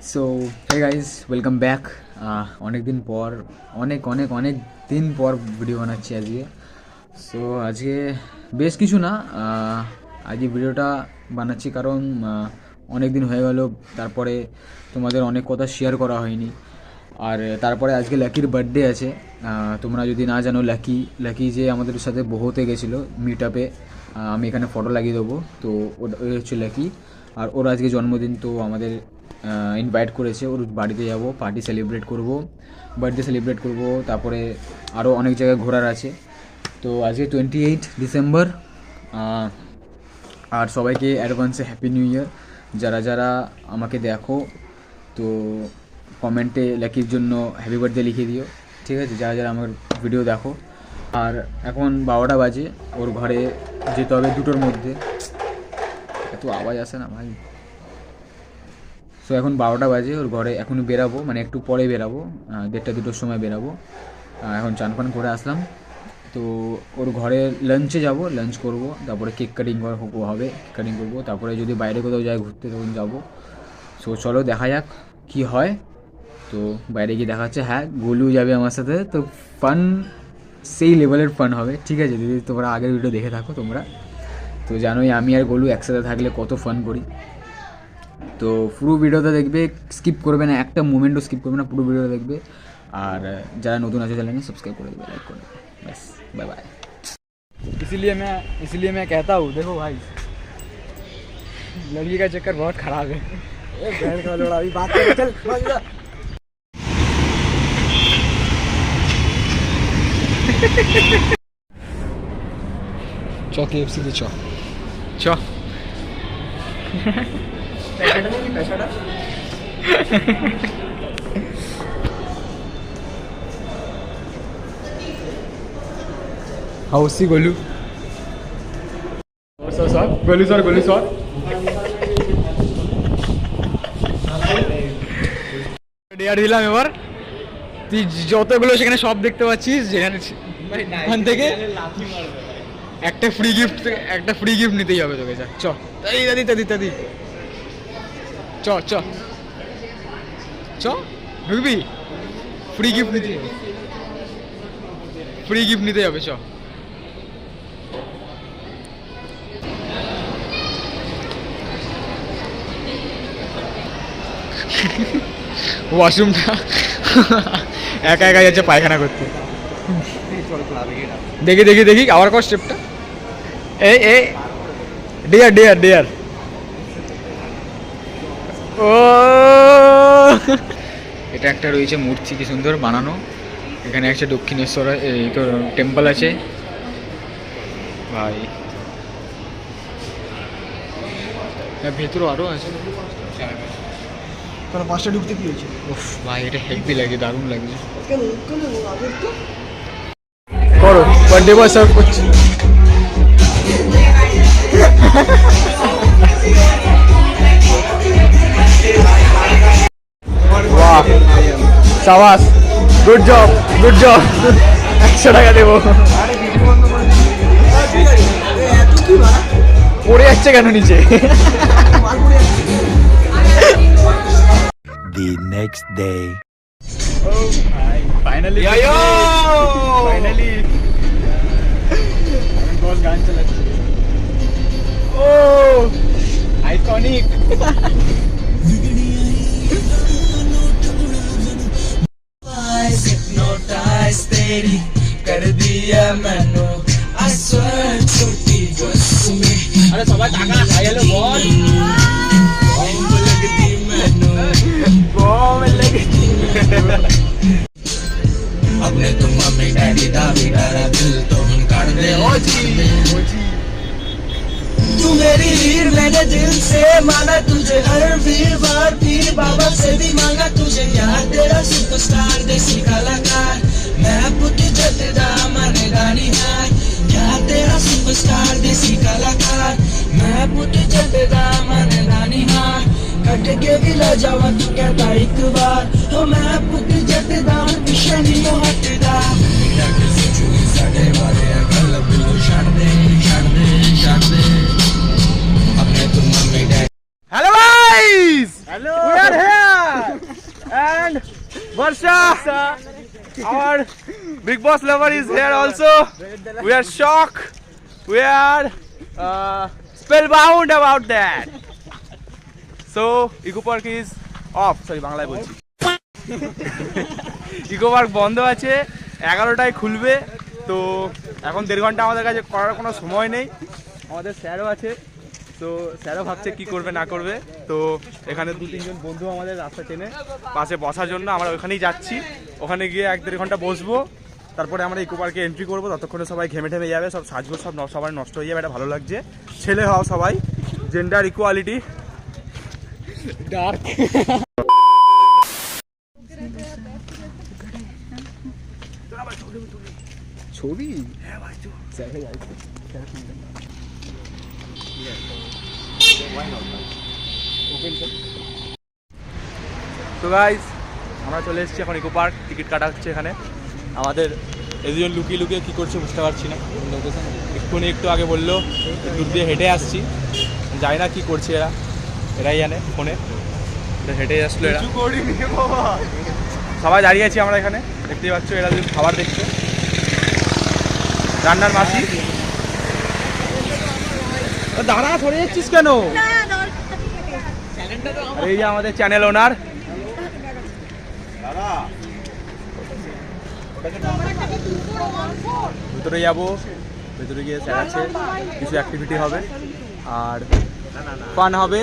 So hey guys, welcome back. অনেক দিন পর, অনেক দিন পর ভিডিও বানাচ্ছি আজকে। সো আজকে বেশ কিছু না, আজকে ভিডিওটা বানাচ্ছি কারণ অনেক দিন হয়ে গেল, তারপরে তোমাদের অনেক কথা শেয়ার করা হয়নি। আর তারপরে আজকে লাকির বার্থডে আছে। তোমরা যদি না জানো, লাকি যে আমাদের সাথে বহুতে গেছিলো মিট আপে, আমি এখানে ফটো লাগিয়ে দেবো। তো ওই হচ্ছে লাকি, আর ওর আজকে জন্মদিন। তো আমাদের ইনভাইট করেছে, ওর বাড়িতে যাব, পার্টি সেলিব্রেট করব, বার্থডে সেলিব্রেট করব। তারপরে আরও অনেক জায়গায় ঘোরার আছে। তো আজকে 28 ডিসেম্বর। আর সবাইকে অ্যাডভান্সে হ্যাপি নিউ ইয়ার। যারা যারা আমাকে দেখো, তো কমেন্টে লাকির জন্য হ্যাপি বার্থডে লিখে দিও, ঠিক আছে? যারা যারা আমার ভিডিও দেখো। আর এখন 12টা বাজে, ওর ঘরে যেতে হবে 2টোর মধ্যে। এত আওয়াজ আসে না ভাই। সো এখন 12টা বাজে, ওর ঘরে এখনই বেরাবো, মানে একটু পরে বেরাবো, 1:30-2টোর সময় বেরাবো। এখন চান পান করে আসলাম। তো ওর ঘরে লাঞ্চে যাব, লাঞ্চ করব, তারপরে কেক কাটিং হবে, কেক কাটিং করবো। তারপরে যদি বাইরে কোথাও যাই ঘুরতে, তখন যাবো। সো চলো দেখা যাক কী হয়। তো বাইরে গিয়ে দেখা যাচ্ছে। হ্যাঁ, গোলু যাবে আমার সাথে। তো ফান সেই লেভেলের ফান হবে, ঠিক আছে? যদি তোমরা আগের ভিডিও দেখে থাকো তোমরা, তো জানোই আমি আর গোলু একসাথে থাকলে কত ফান করি। তো পুরো ভিডিওটা দেখবে, স্কিপ করবে না, একটা মোমেন্টও স্কিপ করবে না, পুরো ভিডিওটা দেখবে। আর যারা নতুন আছে চ্যানেলে সাবস্ক্রাইব করে देवे, लाइक कर देवे। बस बाय बाय। इसलिए मैं कहता हूँ, देखो भाई, लड़की का चक्कर बहुत खराब है। बहन का लोड़ा, अभी बात कर, चल चौ KFC के चौ हाउसी Golu sir Golu sir dare দিলাম এবার। তুই যতগুলো সেখানে সব দেখতে পাচ্ছিস, যেখানে ওখান থেকে একটা ফ্রি গিফট নিতেই হবে তোকে। যা চ, তাদি চ চ চ, ঢুকবি? ফ্রি গিফট নিতে হবে, চ। ওয়াশরুমটা একা একা যাচ্ছে পায়খানা করতে। দেখি আবার কর স্টেপটা। এই ডিয়ার ও, এটা একটা রয়েছে মূর্তি, কি সুন্দর বানানো। এখানে একটা দক্ষিণেশ্বর এই তো টেম্পল আছে ভাই। ভেতরও আরও আছে। তাহলে 5টা ঢুকতে কি হয়েছে? উফ ভাই, এটা হেভি লাগে, দারুণ লাগছে। করো, বার্থডে বয় সার্ভ করছি। বাহ, সাবাস, গুড জব 100 টাকা দেবো। পড়ে যাচ্ছে কেন নিচে? The next day. Oh भाई, finally बॉस गान चलाচ্ছে। Oh, iconic. Hypnotize तेरी कर दिया मैंने, I swear छोटी बस में। अरे सबाई टाका खायलो बॉस। अपने तुम मम्मी डैडी दादी दादा दिल तो हम काट दे। तू मेरी हीर, मैंने दिल से माना तुझे, हर वीरवार पीर बाबा से भी मांगा तुझे यार। तेरा सुपरस्टार देसी कलाकार, मैं पुट जटदा मन गानी है यार। तेरा सुपरस्टार देसी कलाकार, मैं पुट जटदा मन गानी है। कट के भी ला जावा तू कहता एक बार, हो मैं पुट जटदा पिछे नहीं हटदा। साडे वाले गल बिलो छड़ दे अपने तुम mummy daddy. Hello guys, hello, we are here. And Varsha, our Big Boss lover is here also. We are shocked. We are spellbound about that. So Eco Park is off. Sorry, বাংলায় বলছি। Eco park বন্ধ আছে, 11টায় খুলবে। তো এখন 1.5 ঘন্টা আমাদের কাছে করার কোনো সময় নেই। আমাদের স্যারও আছে, তো স্যারও ভাবছে কি করবে না করবে। তো এখানে 2-3 জন বন্ধু আমাদের রাস্তা টেনে পাশে বসার জন্য আমরা ওখানেই যাচ্ছি। ওখানে গিয়ে 1-1.5 ঘন্টা বসবো, তারপরে আমরা ইকো পার্কে এন্ট্রি করবো। ততক্ষণে সবাই ঘেমে ঠেমে যাবে, সব সাজবো, সব সবার নষ্ট হয়ে যাবে। এটা ভালো লাগছে, ছেলে হওয়া সবাই, জেন্ডার ইকুয়ালিটি। ডার্ক ছবি তো গাইস, আমরা চলে এসেছি এখন ইকো পার্ক। টিকিট কাটা হচ্ছে এখানে। আমাদের এই দুজন লুকিয়ে লুকিয়ে কী করছে বুঝতে পারছি না। এক্ষুনি একটু আগে বললো দূর দিয়ে হেঁটে আসছি, জানি না কী করছে এরা, এরাই জানে। ফোনে হেঁটে আসলো এরা, সবাই দাঁড়িয়ে আছি আমরা এখানে, দেখতেই পাচ্ছ। এরা যদি খাবার দেখছে, রান্নার মাসি। দাঁড়া, সরে যাচ্ছিস কেন? এই যে আমাদের চ্যানেল ওনার। ভিতরে যাবো, ভেতরে গিয়ে স্যার আছে, কিছু অ্যাক্টিভিটি হবে আর ফান হবে,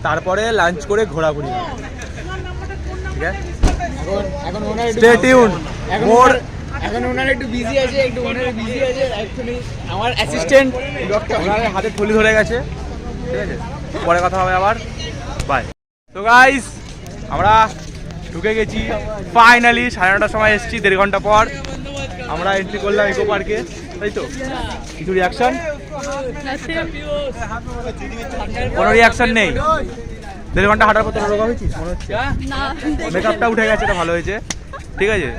তারপরে লাঞ্চ করে ঘোরাঘুরি হবে। ঠিক আছে, এখন ওনার স্টে টিউন। মোর এখন ওনার একটু বিজি আছে, অ্যাকচুয়ালি আমার অ্যাসিস্ট্যান্ট ওনার হাতে থলি ধরে গেছে। ঠিক আছে, পরে কথা হবে আবার, বাই। তো গাইস, আমরা ঢুকে গেছি ফাইনালি। 9:30টার সময় এসেছি, 1.5 ঘন্টা পর আমরা এন্ট্রি করলাম ইকো পার্কে, তাই তো? কিছু রিয়াকশন? কোনো রিয়াকশন নেই। 1.5 ঘন্টা হাঁটার পর তো রোগা হয়েছিস মনে হচ্ছে। মেকআপটা উঠে গেছে, এটা ভালো হয়েছে। ঠিক আছে,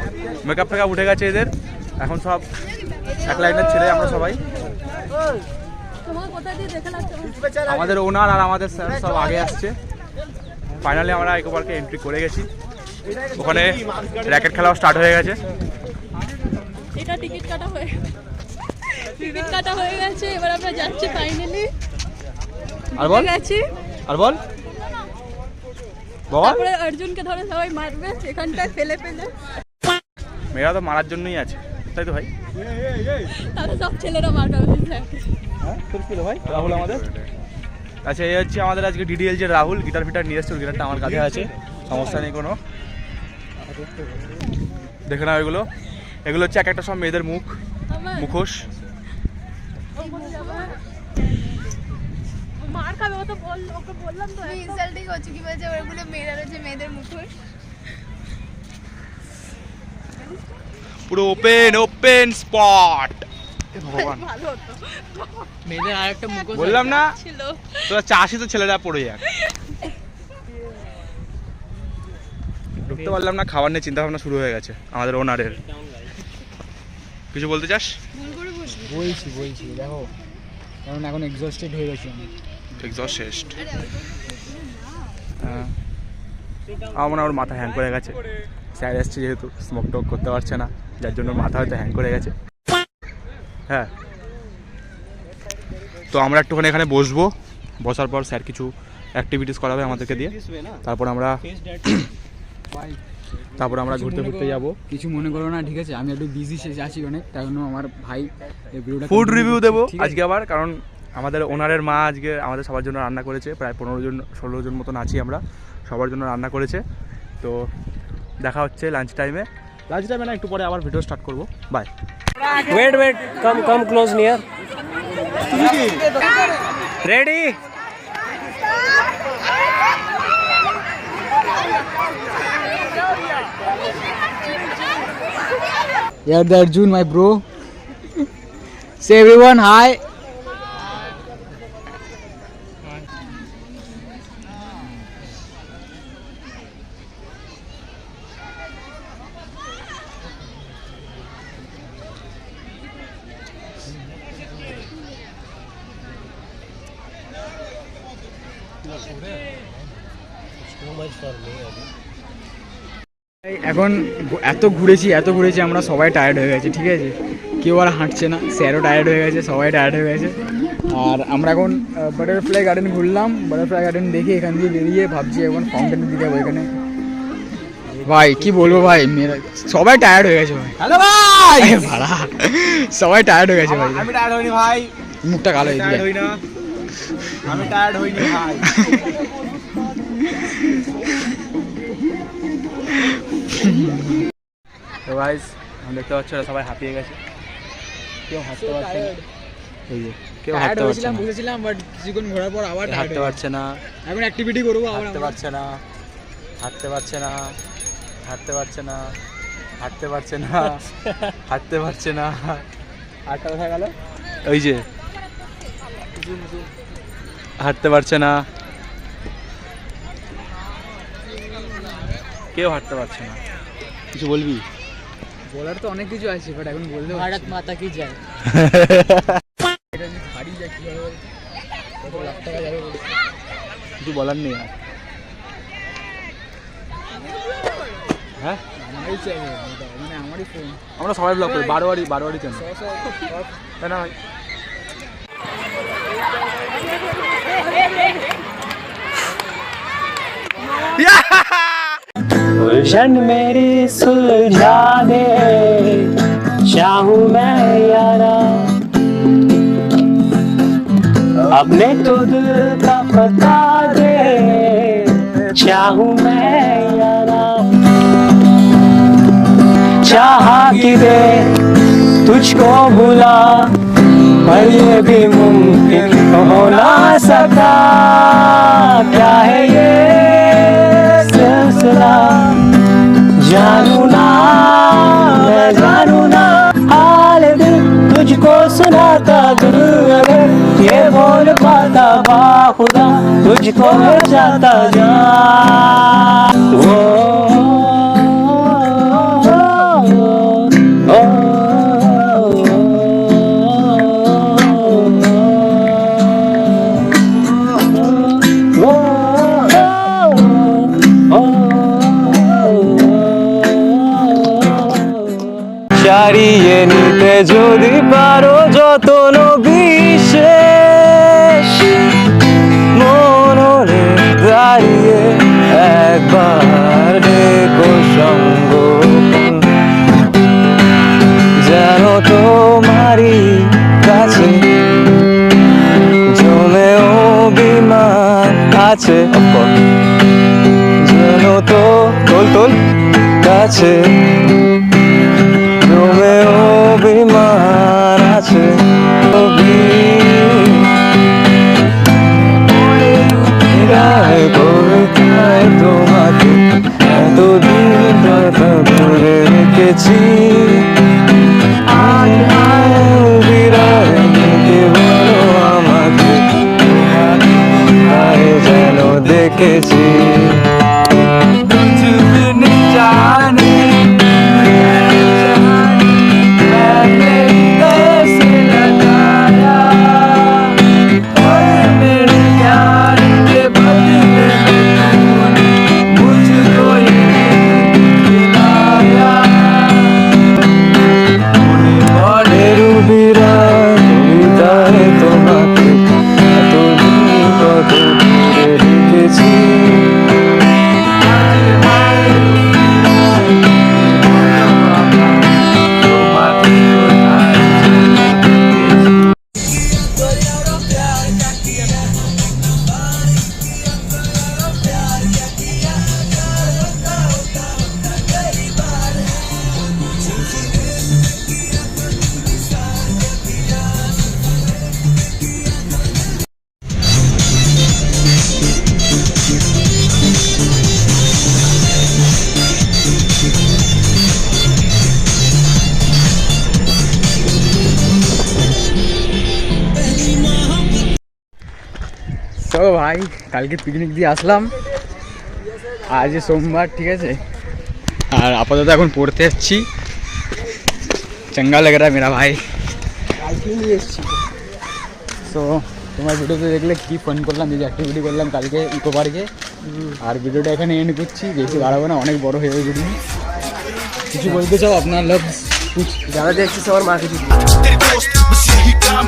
মেকআপ টেকআপ উঠে গেছে এদের। এখন সব এক লাইনের ছেলে আমরা সবাই। আমাদের ওনার আর আমাদের স্যার সব আগে আসছে। ফাইনালি আমরা ইকো পার্কে এন্ট্রি করে গেছি। ওখানে র্যাকেট খেলাও স্টার্ট হয়ে গেছে। এটা টিকিট কাটা হয়ে গেছে, এবার আমরা যাচ্ছি ফাইনালি। আর বল, গেছি আর বল, বল। তারপরে অর্জুনকে ধরে সবাই মারবে এখানটায় ফেলে ফেলে। মেয়েরা তো মারার জন্যই আছে, তাই তো ভাই? তাহলে সব ছেলেরা মার খাবে। হ্যাঁ, তোর কি রে ভাই? রাহুল আমাদের। আচ্ছা, এই হচ্ছে আমাদের আজকে ডিডিএল যে রাহুল, গিটার ফিটার নিয়ে এসছে। গিটারটা আমার কাছে আছে, সমস্যা নেই কোনো। দেখে নাও এগুলো, এগুলো হচ্ছে এক একটা সব মেয়েদের মুখোশ। মার খাবে, ও তো ওকে বললাম তো ইনসাল্টিং হচ্ছে কি বলছে, ওগুলো মেয়েরা রয়েছে, মেয়েদের মুখোশ। পুরো ওপেন স্পট। ভগবান, ভালো হতো। মেয়েদের আরেকটা মুখোশ বললাম না ছিল তোরা চাষি, তো ছেলেরা পড়ে যাক। ঢুকতে পারলাম না, খাবার নিয়ে চিন্তা ভাবনা শুরু হয়ে গেছে আমাদের ওনারের। কিছু বলতে চাস? বলছি দেখো, কারণ এখন এক্সস্টেড হয়ে গেছি আমি। এক্সস্টেড। আমার মনে হয় ওর মাথা হ্যাং করে গেছে। স্যার এসছে যেহেতু, স্মোক টোক করতে পারছে না, যার জন্য মাথা হয়তো হ্যাং করে গেছে। হ্যাঁ, তো আমরা একটুখানি এখানে বসবো। বসার পর স্যার কিছু অ্যাক্টিভিটিস করাবে আমাদেরকে দিয়ে। তারপর আমরা ঘুরতে যাবো। কিছু মনে করো না, ঠিক আছে? আমি একটু বিজি আছি অনেক, তাই জন্য আমার ভাই ফুড রিভিউ দেবো আজকে আবার, কারণ আমাদের ওনারের মা আজকে আমাদের সবার জন্য রান্না করেছে। প্রায় 15-16 জন মতন আছি আমরা, সবার জন্য রান্না করেছে। তো দেখা হচ্ছে লাঞ্চ টাইমে না, একটু পরে আবার ভিডিও স্টার্ট করবো। By. Wait, come close near. Ready? Yeah, the Arjun, my bro. Say everyone hi. Too much for me. এখন এত ঘুরেছি আমরা সবাই টায়ার্ড হয়ে গেছে, ঠিক আছে? কেউ আর হাঁটছে না, স্যারও টায়ার্ড হয়ে গেছে, সবাই টায়ার্ড হয়ে গেছে। আর আমরা এখন বাটারফ্লাই গার্ডেন ঘুরলাম, বাটারফ্লাই গার্ডেন দেখে এখান দিয়ে বেরিয়ে ভাবছি এখন ফাউন্টেনের দিকে যাবো। এখানে ভাই কি বলবো ভাই, মেয়েরা সবাই টায়ার্ড হয়ে গেছে ভাই। হ্যালো ভাই, ভাড়া সবাই টায়ার্ড হয়ে গেছে ভাই। আমি টায়ার্ড হইনি ভাই, মুখটা কালো হয়ে টায়ার্ড হই না, আমি টায়ার্ড হইনি ভাই। তো গাইস দেখতে পাচ্ছ সবাই হাঁপিয়ে গেছে, কেউ হাঁটতে পারছে না, এই যে কেউ হাঁটতে পারছে না, বুঝেছিলাম বাট কিছুক্ষণ ঘোরার পর আবার হাঁটতে পারছে না, এখন অ্যাক্টিভিটি করবো, হাঁটতে পারছে না, হাঁটতে পারছে না, হাঁটতে পারছে না, হাঁটতে পারছে না, হাঁটতে পারছে না, হাঁটতে কোথায় গেল? ওই যে হাঁটতে পারছে না, কেউ হাঁটতে পারছে না। কিছু বলবি? বলার তো অনেক কিছু আছে বাট এখন বলতে ভারত মাতা কি যায়। এটা যে হারি যায় কি হবে, কত লাখ টাকা যাবে, কিছু বলার নেই আর। হ্যাঁ আমারই চাইবে, মানে আমারই ফোন। আমরা সবাই ব্লগ করি, বারোয়ারি চ্যানেল, তাই না ভাই? उलझन मेरी सुलझा दे, चाहूं मैं यारा अपने तो दिल का पता दे, चाहूं मैं यारा चाहा कि दे तुझको भुला, पर ये भी मुमकिन हो ना सका, क्या है ये सिलसिला, जानू ना मैं जानू ना, हाल दिल तुझको सुनाता दिल, अगर ये बोल पाता बाखुदा तुझको मिल जाता जान। वो চারিয়ে নিতে যদি পারো যতন বিশেষ, মনরে দাঁড়িয়ে একবার দেখো সঙ্গ, যেন তোমারই কাছে জমে অভিমান আছে, যেন তো তোল কাছে জমে অভিমান আছে, তোমাকে এতদিন ধরে রেখেছি, আমাকে যেন দেখেছি। জানে তোমাকে এতদিন কত দূরে রেখেছি, তো ভাই কালকে পিকনিক দিয়ে আসলাম, আজ সোমবার, ঠিক আছে? আর আপাতত এখন পড়তে যাচ্ছি, চঙ্গা লেগে রা মেরা ভাই, কালকে নিয়ে এসছি। তো তোমার ভিডিওতে দেখলে কী ফোন করলাম, যে অ্যাক্টিভিটি করলাম কালকে ইকো পার্কে, আর ভিডিওটা এখানে এন্ড করছি, বেশি বাড়াবো না, অনেক বড় হয়ে যাবে ভিডিও। কিছু বলতে চাও আপনার লাভ? যারা দেখছে সবার মাকে तेरे दोस्त बस यही काम